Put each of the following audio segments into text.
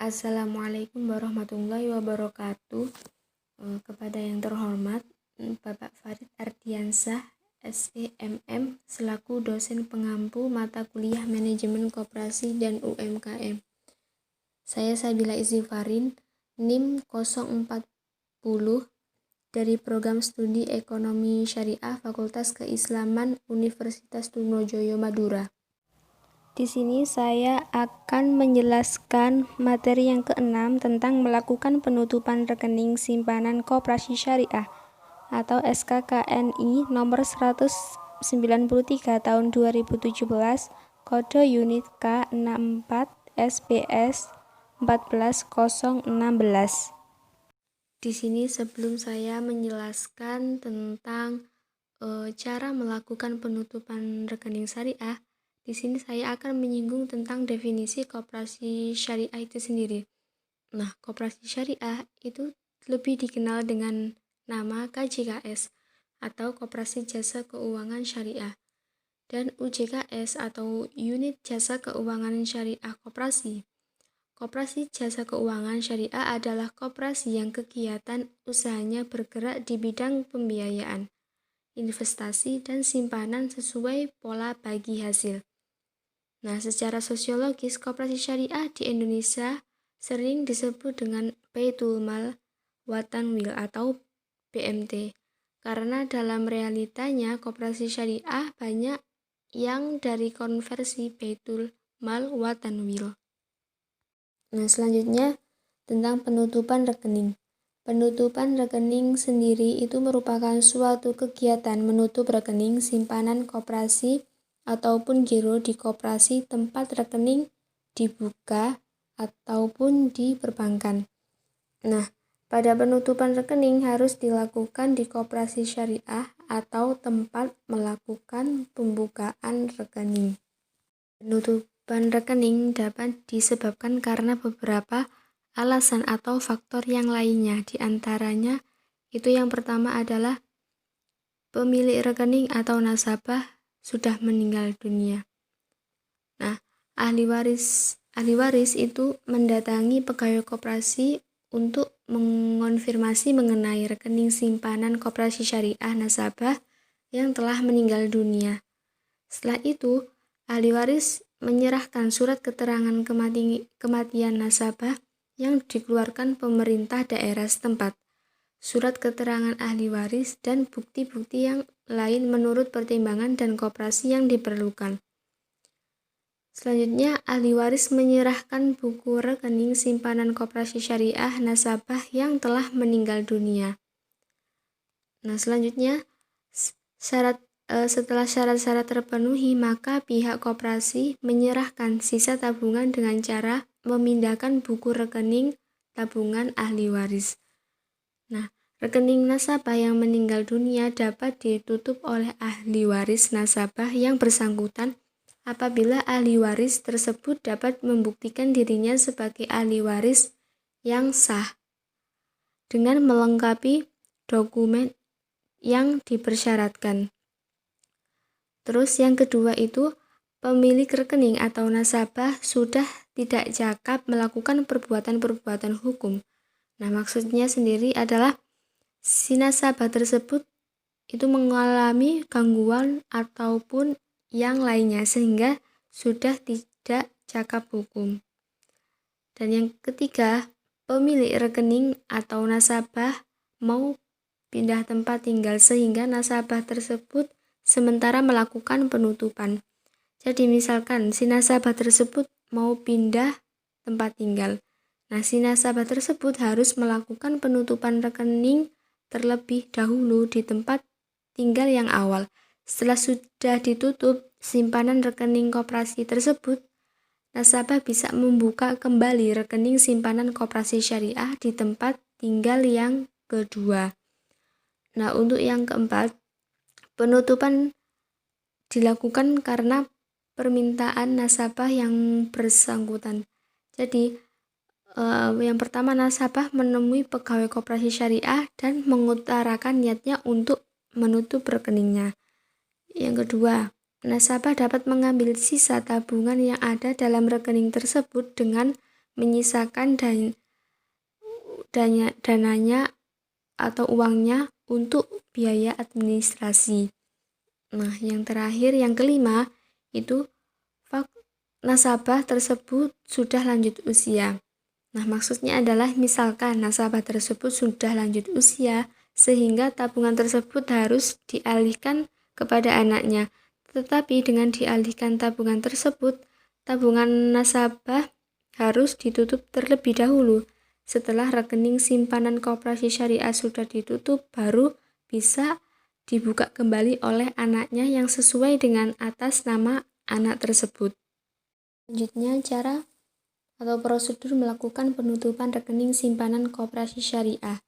Assalamualaikum warahmatullahi wabarakatuh. Kepada yang terhormat Bapak Farid Ardiansyah, SEMM, selaku dosen pengampu mata kuliah Manajemen Koperasi dan UMKM. Saya Sabila Istighfarin, NIM 040 dari Program Studi Ekonomi Syariah Fakultas Keislaman Universitas Trunojoyo Madura. Di sini saya akan menjelaskan materi yang ke-6 tentang melakukan penutupan rekening simpanan koperasi syariah atau SKKNI nomor 193 tahun 2017, kode unit K64 SPS 14016. Di sini sebelum saya menjelaskan tentang cara melakukan penutupan rekening syariah, di sini saya akan menyinggung tentang definisi koperasi syariah itu sendiri. Nah, koperasi syariah itu lebih dikenal dengan nama KJKS atau Koperasi Jasa Keuangan Syariah, dan UJKS atau Unit Jasa Keuangan Syariah Koperasi. Koperasi Jasa Keuangan Syariah adalah koperasi yang kegiatan usahanya bergerak di bidang pembiayaan, investasi, dan simpanan sesuai pola bagi hasil. Nah, secara sosiologis, koperasi syariah di Indonesia sering disebut dengan Baitul Mal Watanwil atau BMT, karena dalam realitanya koperasi syariah banyak yang dari konversi Baitul Mal Watanwil. Nah, selanjutnya tentang penutupan rekening. Penutupan rekening sendiri itu merupakan suatu kegiatan menutup rekening simpanan koperasi ataupun giro di koperasi tempat rekening dibuka ataupun di perbankan. Nah, pada penutupan rekening harus dilakukan di koperasi syariah atau tempat melakukan pembukaan rekening. Penutupan rekening dapat disebabkan karena beberapa alasan atau faktor yang lainnya. Di antaranya itu yang pertama adalah pemilik rekening atau nasabah sudah meninggal dunia. Nah, ahli waris itu mendatangi pegawai koperasi untuk mengonfirmasi mengenai rekening simpanan koperasi syariah nasabah yang telah meninggal dunia. Setelah itu, ahli waris menyerahkan surat keterangan kematian nasabah yang dikeluarkan pemerintah daerah setempat, surat keterangan ahli waris, dan bukti-bukti yang lain menurut pertimbangan dan koperasi yang diperlukan. Selanjutnya, ahli waris menyerahkan buku rekening simpanan koperasi syariah nasabah yang telah meninggal dunia. Nah, selanjutnya, setelah syarat-syarat terpenuhi, maka pihak koperasi menyerahkan sisa tabungan dengan cara memindahkan buku rekening tabungan ahli waris. Nah, rekening nasabah yang meninggal dunia dapat ditutup oleh ahli waris nasabah yang bersangkutan apabila ahli waris tersebut dapat membuktikan dirinya sebagai ahli waris yang sah dengan melengkapi dokumen yang dipersyaratkan. Terus yang kedua itu pemilik rekening atau nasabah sudah tidak cakap melakukan perbuatan-perbuatan hukum. Nah, maksudnya sendiri adalah si nasabah tersebut itu mengalami gangguan ataupun yang lainnya sehingga sudah tidak cakap hukum. Dan yang ketiga, pemilik rekening atau nasabah mau pindah tempat tinggal sehingga nasabah tersebut sementara melakukan penutupan. Jadi misalkan si nasabah tersebut mau pindah tempat tinggal. Nah, si nasabah tersebut harus melakukan penutupan rekening terlebih dahulu di tempat tinggal yang awal. Setelah sudah ditutup simpanan rekening koperasi tersebut, nasabah bisa membuka kembali rekening simpanan koperasi syariah di tempat tinggal yang kedua. Nah, untuk yang keempat, penutupan dilakukan karena permintaan nasabah yang bersangkutan. Jadi, yang pertama, nasabah menemui pegawai koperasi syariah dan mengutarakan niatnya untuk menutup rekeningnya. Yang kedua, nasabah dapat mengambil sisa tabungan yang ada dalam rekening tersebut dengan menyisakan dananya atau uangnya untuk biaya administrasi. Nah, yang terakhir, yang kelima, itu nasabah tersebut sudah lanjut usia. Nah, maksudnya adalah misalkan nasabah tersebut sudah lanjut usia sehingga tabungan tersebut harus dialihkan kepada anaknya. Tetapi dengan dialihkan tabungan tersebut, tabungan nasabah harus ditutup terlebih dahulu. Setelah rekening simpanan koperasi syariah sudah ditutup, baru bisa dibuka kembali oleh anaknya yang sesuai dengan atas nama anak tersebut. Selanjutnya, cara atau prosedur melakukan penutupan rekening simpanan koperasi syariah.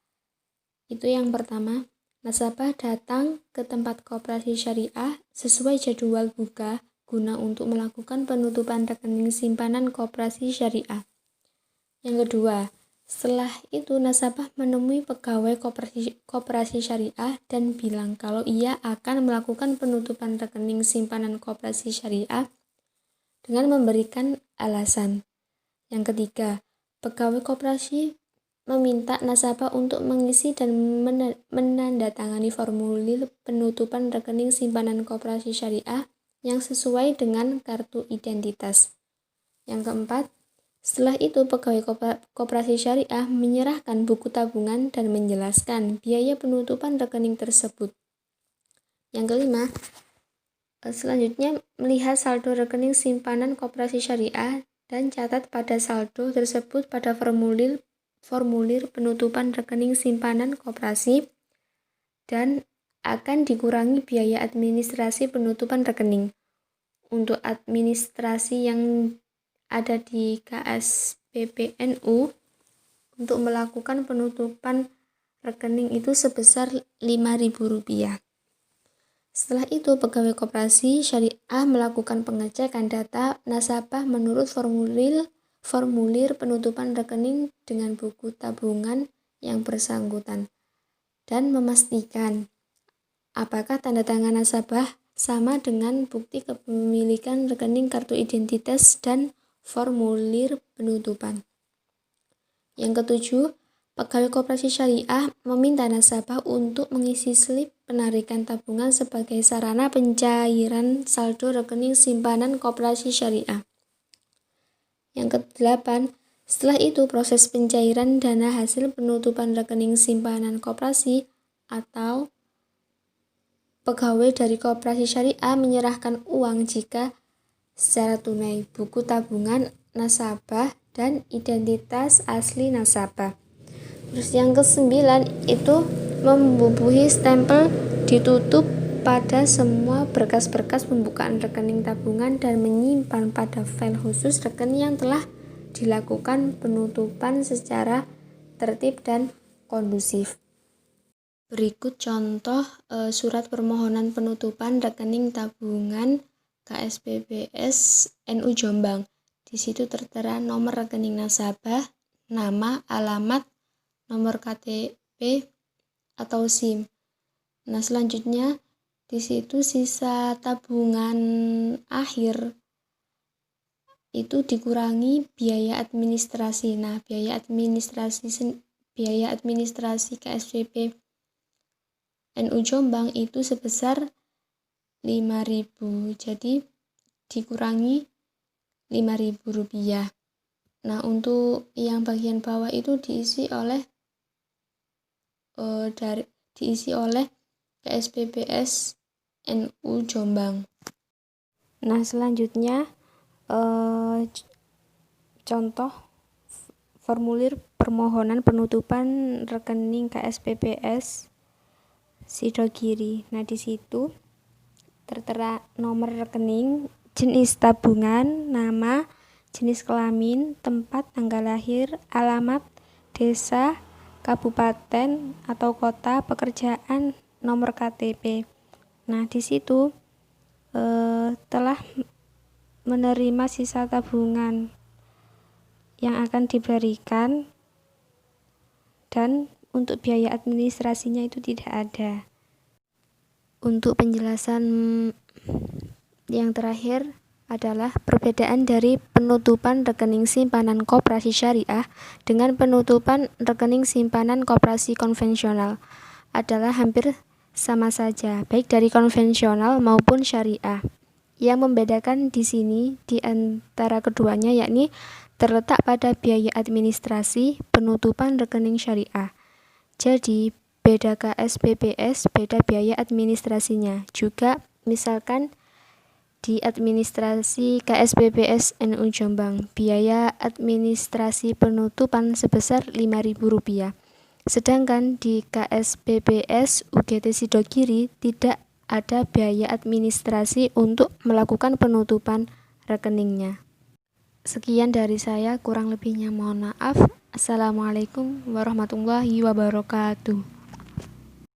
Itu yang pertama, nasabah datang ke tempat koperasi syariah sesuai jadwal buka guna untuk melakukan penutupan rekening simpanan koperasi syariah. Yang kedua, setelah itu nasabah menemui pegawai koperasi syariah dan bilang kalau ia akan melakukan penutupan rekening simpanan koperasi syariah dengan memberikan alasan. Yang ketiga, pegawai koperasi meminta nasabah untuk mengisi dan menandatangani formulir penutupan rekening simpanan koperasi syariah yang sesuai dengan kartu identitas. Yang keempat, setelah itu pegawai koperasi syariah menyerahkan buku tabungan dan menjelaskan biaya penutupan rekening tersebut. Yang kelima, selanjutnya melihat saldo rekening simpanan koperasi syariah dan catat pada saldo tersebut pada formulir penutupan rekening simpanan koperasi dan akan dikurangi biaya administrasi penutupan rekening. Untuk administrasi yang ada di KSPPNU untuk melakukan penutupan rekening itu sebesar Rp5.000. Setelah itu, pegawai koperasi syariah melakukan pengecekan data nasabah menurut formulir penutupan rekening dengan buku tabungan yang bersangkutan dan memastikan apakah tanda tangan nasabah sama dengan bukti kepemilikan rekening, kartu identitas, dan formulir penutupan. Yang ketujuh, pegawai koperasi syariah meminta nasabah untuk mengisi slip penarikan tabungan sebagai sarana pencairan saldo rekening simpanan koperasi syariah. Yang kedelapan, setelah itu proses pencairan dana hasil penutupan rekening simpanan koperasi atau pegawai dari koperasi syariah menyerahkan uang jika secara tunai, buku tabungan nasabah, dan identitas asli nasabah. Terus yang ke-9 itu membubuhi stempel ditutup pada semua berkas-berkas pembukaan rekening tabungan dan menyimpan pada file khusus rekening yang telah dilakukan penutupan secara tertib dan kondusif. Berikut contoh surat permohonan penutupan rekening tabungan KSPBS NU Jombang. Di situ tertera nomor rekening nasabah, nama, alamat, nomor KTP atau SIM. Nah, selanjutnya di situ sisa tabungan akhir itu dikurangi biaya administrasi. Nah, biaya administrasi KSPB NU Jombang itu sebesar Rp5.000. Jadi dikurangi Rp5.000. Nah, untuk yang bagian bawah itu diisi oleh KSPBS NU Jombang. Nah, selanjutnya contoh formulir permohonan penutupan rekening KSPBS Sidogiri. Nah, di situ tertera nomor rekening, jenis tabungan, nama, jenis kelamin, tempat tanggal lahir, alamat, desa, kabupaten atau kota, pekerjaan, nomor KTP. Nah, di situ telah menerima sisa tabungan yang akan diberikan dan untuk biaya administrasinya itu tidak ada. Untuk penjelasan yang terakhir adalah perbedaan dari penutupan rekening simpanan koperasi syariah dengan penutupan rekening simpanan koperasi konvensional adalah hampir sama saja, baik dari konvensional maupun syariah. Yang membedakan di sini di antara keduanya yakni terletak pada biaya administrasi penutupan rekening syariah. Jadi, beda KSPBS, beda biaya administrasinya. Juga misalkan di administrasi KSPBS NU Jombang, biaya administrasi penutupan sebesar Rp5.000. Sedangkan di KSPBS UGT Sidogiri tidak ada biaya administrasi untuk melakukan penutupan rekeningnya. Sekian dari saya, kurang lebihnya mohon maaf. Assalamualaikum warahmatullahi wabarakatuh.